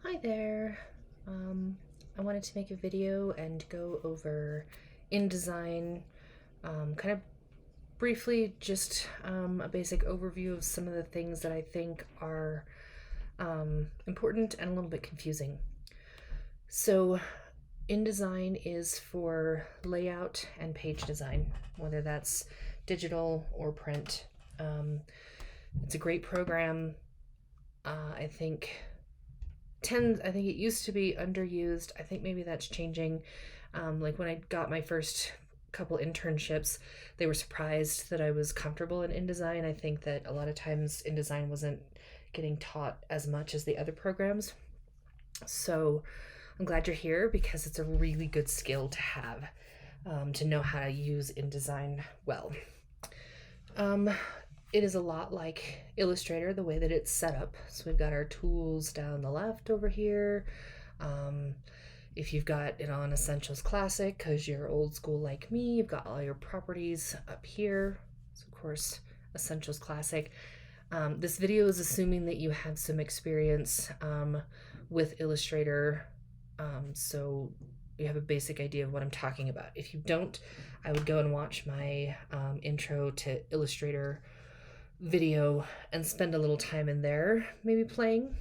Hi there. I wanted to make a video and go over InDesign, kind of briefly, just a basic overview of some of the things that I think are important and a little bit confusing. So, InDesign is for layout and page design, whether that's digital or print. It's a great program. I think it used to be underused. I think maybe that's changing. Like when I got my first couple internships, they were surprised that I was comfortable in InDesign. I think that a lot of times InDesign wasn't getting taught as much as the other programs. So I'm glad you're here because it's a really good skill to have, to know how to use InDesign well. It is a lot like Illustrator, the way that it's set up. So we've got our tools down the left over here. If you've got it on Essentials Classic, because you're old school like me, you've got all your properties up here. So of course, Essentials Classic. This video is assuming that you have some experience with Illustrator, so you have a basic idea of what I'm talking about. If you don't, I would go and watch my intro to Illustrator video and spend a little time in there, maybe playing.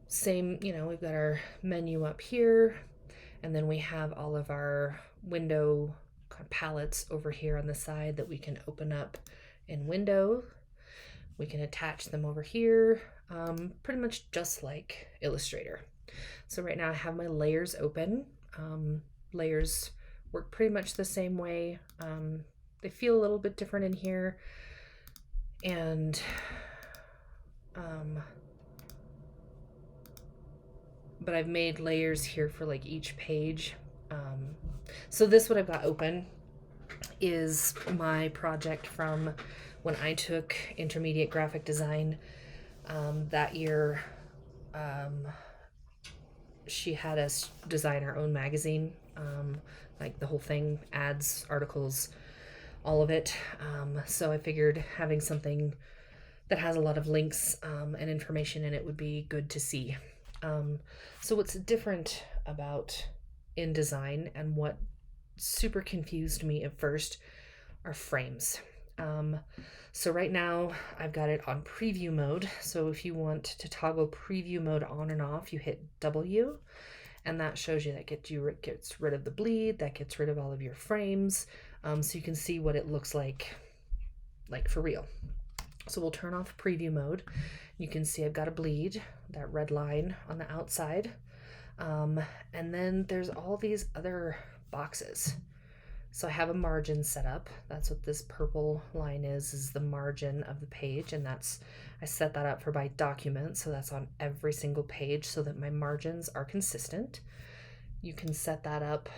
Same, we've got our menu up here, and then we have all of our window palettes over here on the side that we can open up in window. We can attach them over here, pretty much just like Illustrator. So right now I have my layers open. Layers work pretty much the same way. They feel a little bit different in here, and but I've made layers here for like each page. So this, what I've got open, is my project from when I took intermediate graphic design. That year, she had us design our own magazine, like the whole thing, ads, articles, all of it. So I figured having something that has a lot of links and information in it would be good to see. So what's different about InDesign and what super confused me at first are frames. So right now I've got it on preview mode. So if you want to toggle preview mode on and off, you hit W, and that shows you that gets rid of the bleed, that gets rid of all of your frames. So you can see what it looks like for real. So we'll turn off preview mode. You can see I've got a bleed, that red line on the outside. And then there's all these other boxes. So I have a margin set up. That's what this purple line is the margin of the page. And I set that up for by document. So that's on every single page so that my margins are consistent. You can set that up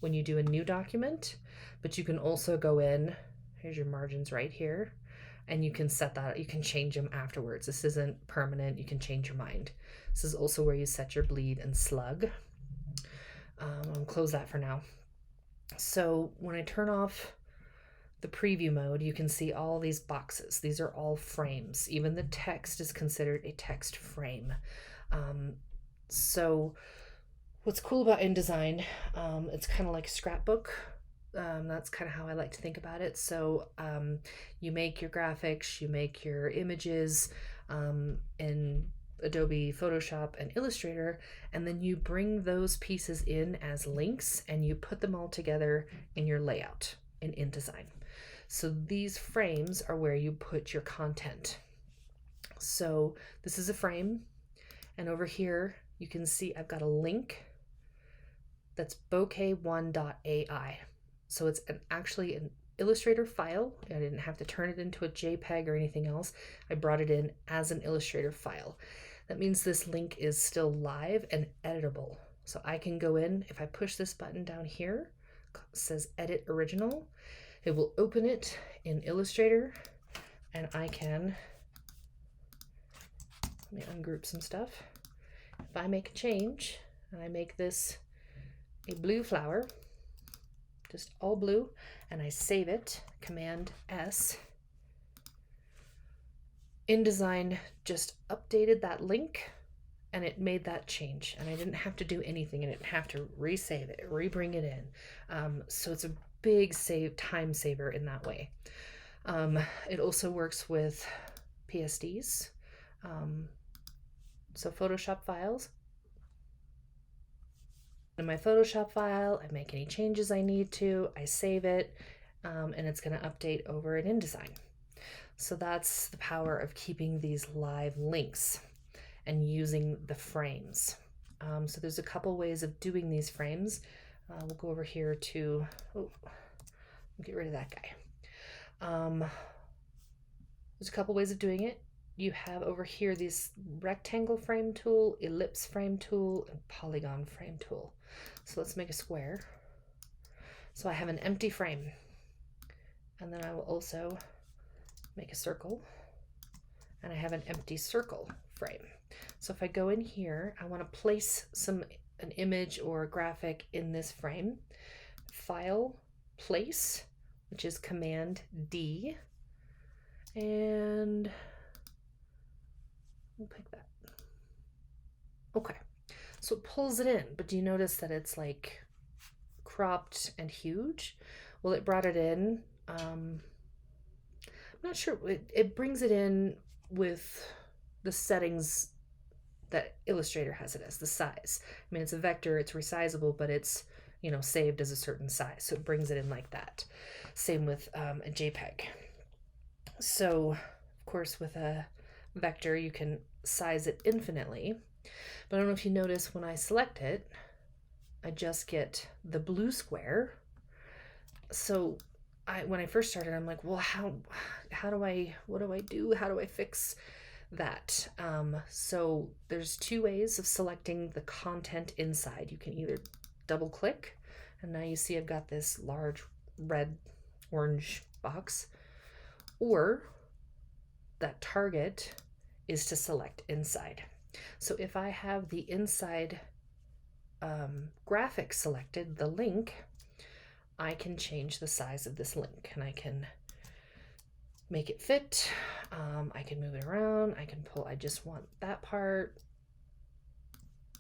when you do a new document, but you can also go in, here's your margins right here, and you can set that, you can change them afterwards. This isn't permanent, you can change your mind. This is also where you set your bleed and slug. I'll close that for now. So when I turn off the preview mode, you can see all these boxes. These are all frames. Even the text is considered a text frame. So what's cool about InDesign, it's kind of like scrapbook. That's kind of how I like to think about it. So you make your graphics, you make your images in Adobe Photoshop and Illustrator, and then you bring those pieces in as links and you put them all together in your layout in InDesign. So these frames are where you put your content. So this is a frame, and over here you can see I've got a link that's bokeh1.ai. So it's actually an Illustrator file. I didn't have to turn it into a JPEG or anything else. I brought it in as an Illustrator file. That means this link is still live and editable. So I can go in, if I push this button down here, it says Edit Original. It will open it in Illustrator, and I can, let me ungroup some stuff. If I make a change, and I make this a blue flower, just all blue, and I save it, Command S, InDesign just updated that link and it made that change, and I didn't have to do anything. I didn't have to resave it, rebring it in. So it's a big time saver in that way. It also works with PSDs, so Photoshop files. In my Photoshop file, I make any changes I need to, I save it, and it's going to update over in InDesign. So that's the power of keeping these live links and using the frames. So there's a couple ways of doing these frames. We'll go over here to, get rid of that guy. There's a couple ways of doing it. You have over here this rectangle frame tool, ellipse frame tool, and polygon frame tool. So let's make a square. So I have an empty frame, and then I will also make a circle, and I have an empty circle frame. So if I go in here, I want to place an image or a graphic in this frame. File, place, which is Command D, and we'll pick that. Okay, so it pulls it in, but do you notice that it's like cropped and huge? Well, it brought it in. I'm not sure. It brings it in with the settings that Illustrator has it as, the size. I mean, it's a vector, it's resizable, but it's, saved as a certain size. So it brings it in like that. Same with a JPEG. So, of course, with a vector, you can size it infinitely. But I don't know if you notice when I select it, I just get the blue square. So when I first started, I'm like, well, what do I do? How do I fix that? So there's two ways of selecting the content inside. You can either double click, and now you see I've got this large red orange box, or that target is to select inside. So if I have the inside graphic selected, the link, I can change the size of this link, and I can make it fit. I can move it around. I can pull, I just want that part.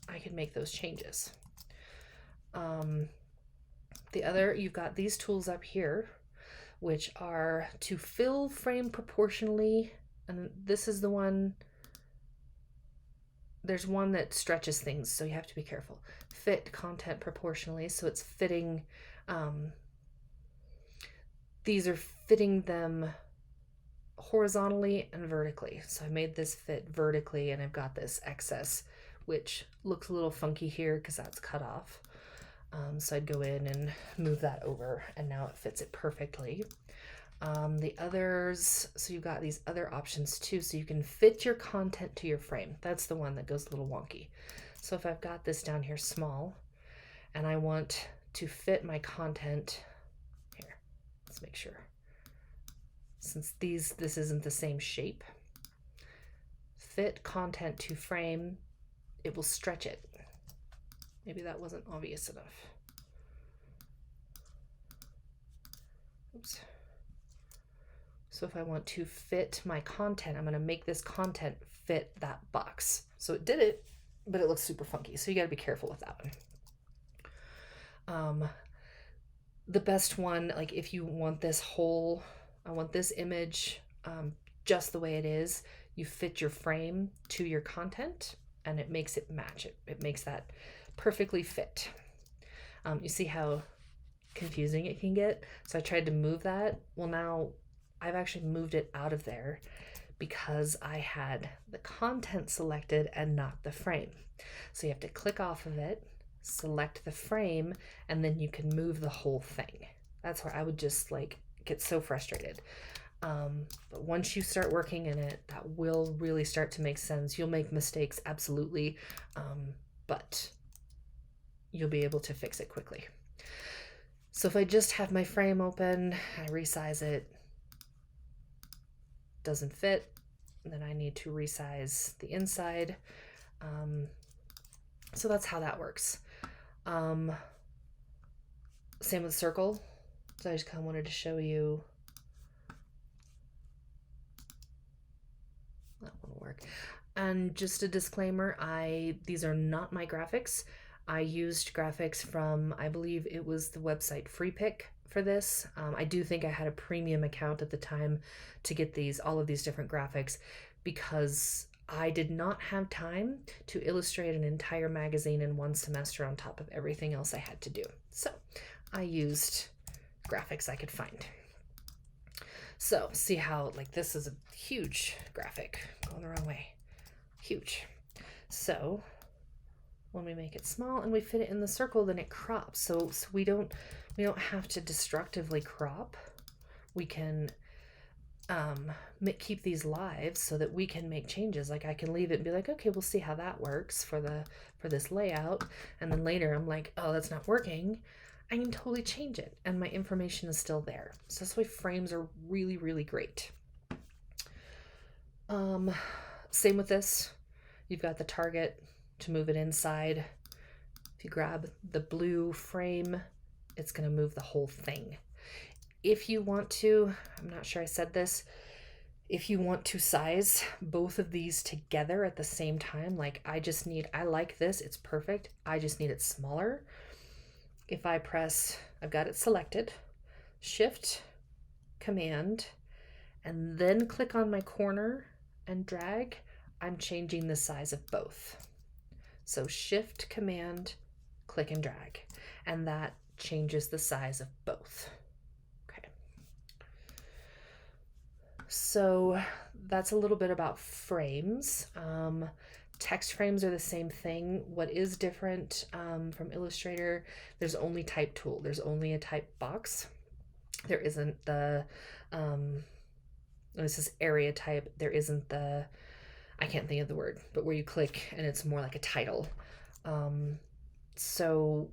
I can make those changes. You've got these tools up here, which are to fill frame proportionally. And this is the one, there's one that stretches things, so you have to be careful. Fit content proportionally, so it's fitting, these are fitting them horizontally and vertically. So I made this fit vertically, and I've got this excess, which looks a little funky here because that's cut off. So I'd go in and move that over, and now it fits it perfectly. The others, so you've got these other options too, so you can fit your content to your frame. That's the one that goes a little wonky. So if I've got this down here small, and I want to fit my content here, let's make sure. Since this isn't the same shape, fit content to frame, it will stretch it. Maybe that wasn't obvious enough. Oops. So if I want to fit my content, I'm going to make this content fit that box. So it did it, but it looks super funky. So you got to be careful with that one. The best one, like if you want this I want this image just the way it is, you fit your frame to your content, and it makes it match it. It makes that perfectly fit. You see how confusing it can get? So I tried to move that. Well, now I've actually moved it out of there because I had the content selected and not the frame. So you have to click off of it, select the frame, and then you can move the whole thing. That's where I would just get so frustrated. But once you start working in it, that will really start to make sense. You'll make mistakes, absolutely, but you'll be able to fix it quickly. So if I just have my frame open, I resize it, doesn't fit, then I need to resize the inside. So that's how that works. Same with circle. So I just kind of wanted to show you work. And just a disclaimer, these are not my graphics. I used graphics from, I believe it was the website FreePic for this. I do think I had a premium account at the time to get all of these different graphics, because I did not have time to illustrate an entire magazine in one semester on top of everything else I had to do. So I used graphics I could find. So see how, like, this is a huge graphic going the wrong way. Huge. So when we make it small and we fit it in the circle, then it crops. So we don't have to destructively crop. We can keep these live so that we can make changes. Like, I can leave it and be like, okay, we'll see how that works for this layout, and then later I'm like, oh, that's not working. I can totally change it and my information is still there. So that's why frames are really, really great. Same with this. You've got the target to move it inside. If you grab the blue frame, it's going to move the whole thing. If you want to, I'm not sure I said this, if you want to size both of these together at the same time, like I like this, it's perfect, I just need it smaller. If I press, I've got it selected, Shift, Command, and then click on my corner and drag, I'm changing the size of both. So Shift, Command, click and drag, and that changes the size of both. Okay. So that's a little bit about frames. Text frames are the same thing. What is different from Illustrator, there's only type tool. There's only a type box. There isn't the, this is area type. There isn't the, I can't think of the word, but where you click and it's more like a title. So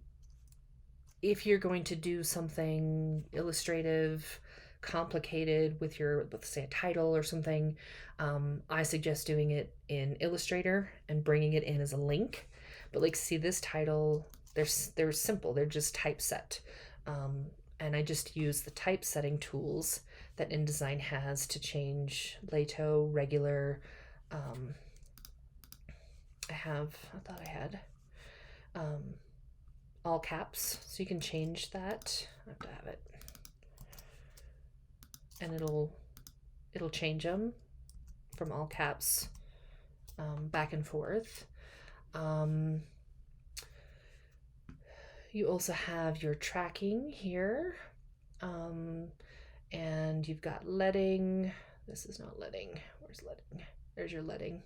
if you're going to do something illustrative, complicated with let's say a title or something, I suggest doing it in Illustrator and bringing it in as a link. But like, see this title, they're simple, they're just typeset. And I just use the typesetting tools that InDesign has to change Lato, regular, I thought I had all caps, so you can change that. I have to have it. And it'll change them from all caps back and forth. You also have your tracking here, and you've got leading. This is not leading. Where's leading? There's your leading.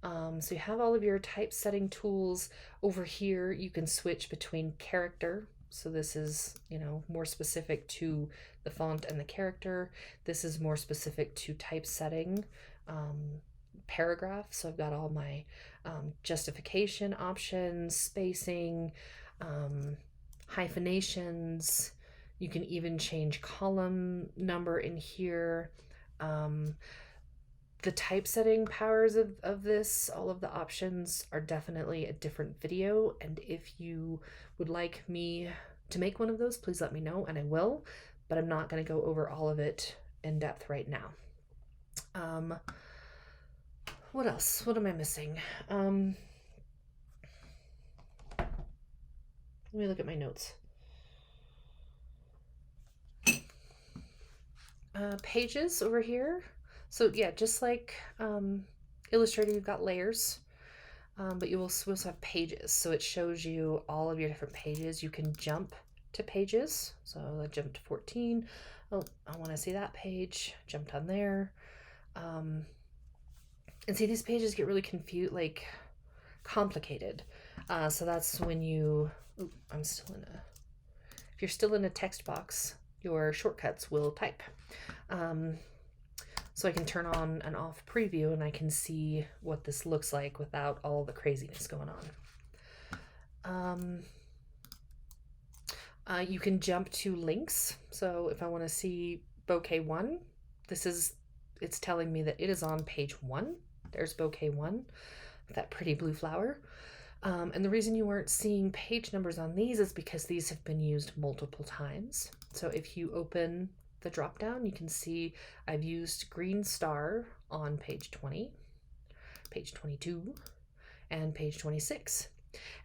So you have all of your typesetting tools over here. You can switch between character. So this is, more specific to the font and the character. This is more specific to typesetting. Paragraph. So I've got all my justification options, spacing, hyphenations. You can even change column number in here. The typesetting powers of this, all of the options are definitely a different video. And if you would like me to make one of those, please let me know and I will, but I'm not going to go over all of it in depth right now. What else? What am I missing? Let me look at my notes. Pages over here. So yeah, just like Illustrator, you've got layers, but you will also have pages. So it shows you all of your different pages. You can jump to pages. So I jumped to 14. Oh, I want to see that page. Jumped on there. And see, these pages get really complicated. So that's when if you're still in a text box, your shortcuts will type. So I can turn on and off preview and I can see what this looks like without all the craziness going on. You can jump to links. So if I want to see bouquet 1, it's telling me that it is on page 1. There's bouquet 1, that pretty blue flower. And the reason you aren't seeing page numbers on these is because these have been used multiple times. So if you open the drop down, you can see I've used green star on page 20, page 22, and page 26.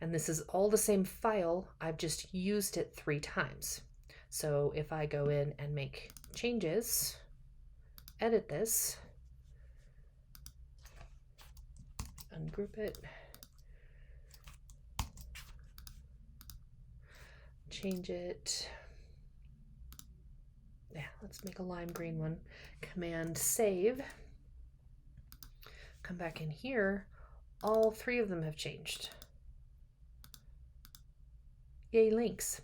And this is all the same file, I've just used it 3 times. So if I go in and make changes, edit this, ungroup it, change it, yeah, let's make a lime green one, Command save, come back in here, all 3 of them have changed. Yay, links.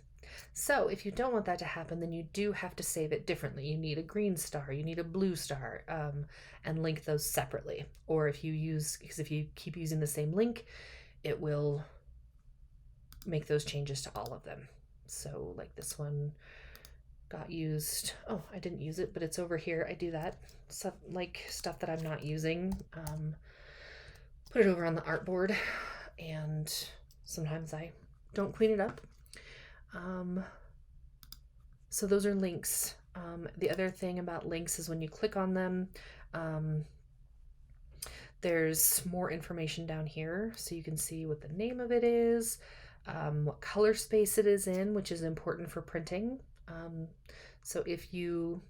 So if you don't want that to happen, then you do have to save it differently. You need a green star, you need a blue star, and link those separately. Or if you keep using the same link, it will make those changes to all of them. So like this one got used. Oh, I didn't use it, but it's over here. I do that. Stuff that I'm not using. Put it over on the artboard, and sometimes I don't clean it up. So those are links. The other thing about links is when you click on them, there's more information down here. So you can see what the name of it is, what color space it is in, which is important for printing. So if you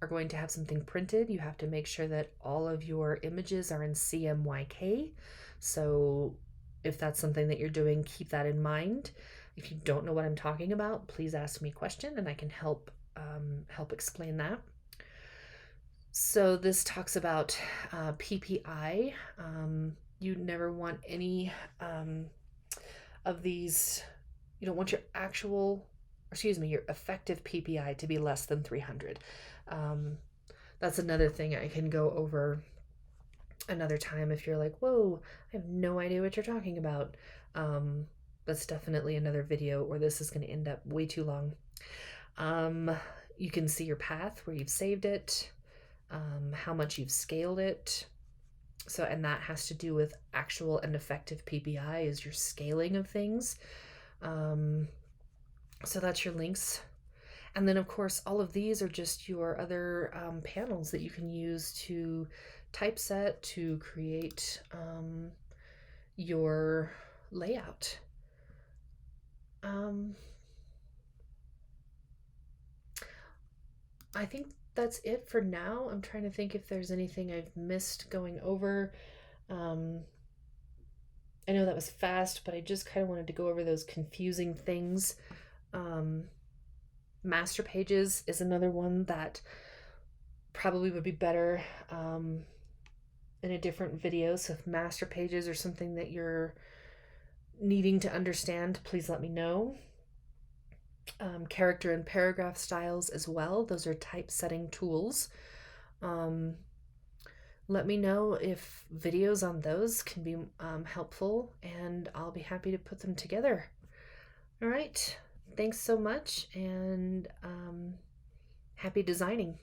are going to have something printed, you have to make sure that all of your images are in CMYK. So if that's something that you're doing, keep that in mind. If you don't know what I'm talking about, please ask me a question and I can help explain that. So this talks about PPI. You never want any of these. You don't want your effective PPI to be less than 300. That's another thing I can go over another time if you're like, whoa, I have no idea what you're talking about. That's definitely another video, or this is going to end up way too long. You can see your path where you've saved it, how much you've scaled it. So, and that has to do with actual and effective PPI is your scaling of things. So that's your links. And then of course, all of these are just your other panels that you can use to typeset, to create your layout. I think that's it for now. I'm trying to think if there's anything I've missed going over. I know that was fast, but I just kind of wanted to go over those confusing things. Master pages is another one that probably would be better in a different video. So if master pages are something that you're needing to understand, please let me know. Character and paragraph styles as well. Those are typesetting tools. Let me know if videos on those can be helpful, and I'll be happy to put them together. All right. Thanks so much, and happy designing.